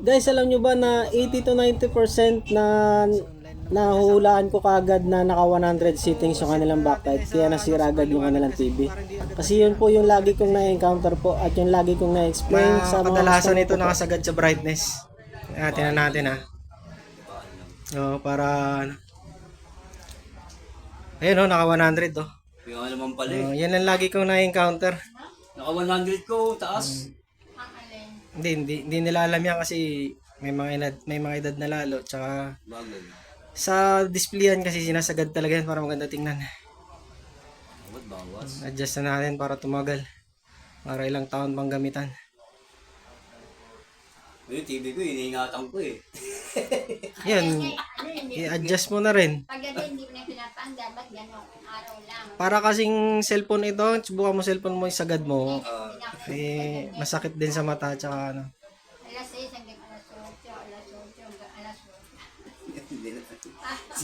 Guys, alam nyo ba na 80 to 90% na nahuhulaan ko kagad na naka 100 settings yung kanilang backlight, kaya nasira agad yung kanilang TV. Kasi yun po yung lagi kong na-encounter po at yung lagi kong na-explain sa mga Kadalasan customer ito ko po. nakasagad sa brightness. Tingnan natin ha. Para ayun naka 100 oh. Yung naman pala eh. Yan ang lagi kong na-encounter. Naka 100 ko, taas. Hindi nila alam yan kasi may mga edad na lalo, tsaka Bagay. sa displayan kasi sinasagad talaga yan para maganda tingnan. Ba't bawas? Adjust na natin para tumagal. Para ilang taon pang gamitan. Yung TV ko, iniingatan ko eh. Yan, i-adjust mo na rin. Pag hindi mo na pinapaan, dapat gano'ng araw lang. Para kasing cellphone ito, subukan mo cellphone mo, isagad mo. Masakit din sa mata, tsaka ano. Alas 6 hanggang alas 8, alas 8 hanggang alas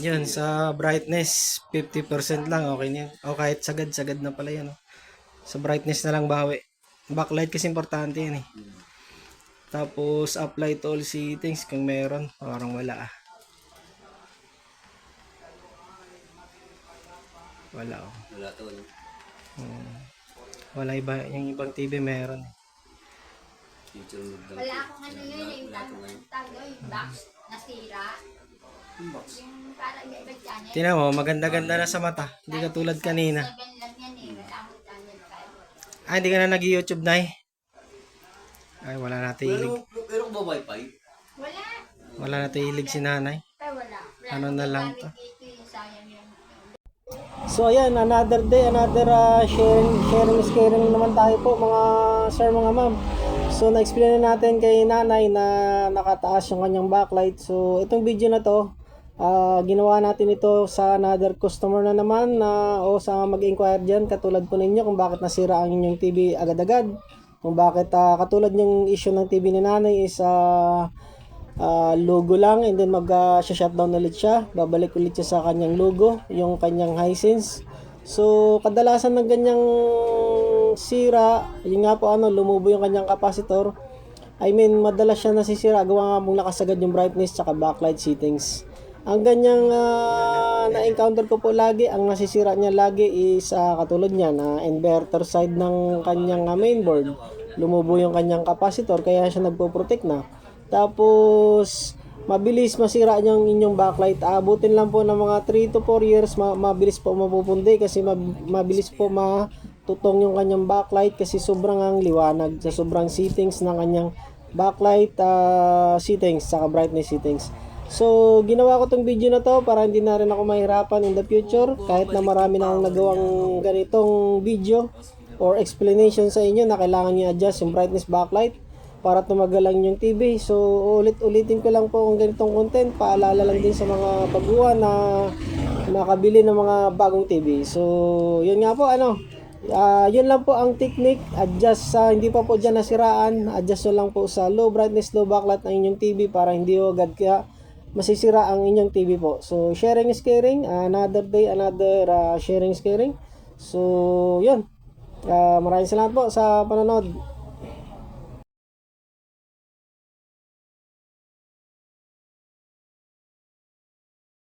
8. Yun, sa brightness, 50% lang, okay na yun. O kahit sagad na pala yan. Oh. Sa brightness na lang bawi. Backlight kasi importante yan eh. Tapos, apply to all settings kung meron. Parang wala ah. Wala oh. Wala to. No? Wala iba, yung ibang TV meron. Feature mode lang. Wala akong ano yun, yung tago, yung box nasira. Yung box. Yung parang iba channel. Tingnan mo, maganda-ganda na sa mata. Hindi katulad kanina. 7 lang yan eh, wala akong channel 5. Hindi ka na nag-YouTube na eh. Ay, wala na hilig. Pero ba wifi? Wala. Wala na hilig si nanay. Ay, wala. Ano na lang to? Sayang yun. So ayan, another day, another sharing is caring naman tayo po mga sir, mga ma'am. So na-explain na natin kay nanay na nakataas yung kanyang backlight. So itong video na to, ginawa natin ito sa another customer na naman o sa mag-inquire dyan katulad po ninyo kung bakit nasira ang inyong TV agad-agad. Kung bakit katulad yung issue ng TV ni nanay is logo lang and then mag-shutdown ulit siya, babalik ulit siya sa kanyang logo, yung kanyang Hisense. So kadalasan ng ganyang sira, yun nga po lumubo yung kanyang capacitor. I mean, madalas siya nasisira gawa nga mong nakasagad yung brightness tsaka backlight settings. Ang ganyang na-encounter ko po lagi, ang nasisira niya lagi is katulad niya na inverter side ng kanyang mainboard. Lumubo yung kanyang capacitor kaya siya nagpo-protect na. Tapos mabilis masira yung inyong backlight. Abutin lang po ng mga 3 to 4 years mabilis po mapupundi kasi mabilis po matutong yung kanyang backlight kasi sobrang ang liwanag sa sobrang settings ng kanyang backlight settings saka brightness settings. So ginawa ko tong video na to para hindi na rin ako mahirapan in the future kahit na marami na akong nagawang ganitong video or explanation sa inyo na kailangan niyo adjust yung brightness backlight para tumagal lang yung TV. So ulitin ko lang po kung ganitong content, paalala lang din sa mga baguhan na makabili ng mga bagong TV. So yun nga po yun lang po ang technique, adjust sa hindi pa po dyan nasiraan, adjust lang po sa low brightness, low backlight ng inyong TV para hindi agad kaya masisira ang inyong TV po. So sharing is caring, another day, another sharing is caring. So yun, maraming salamat po sa panonood.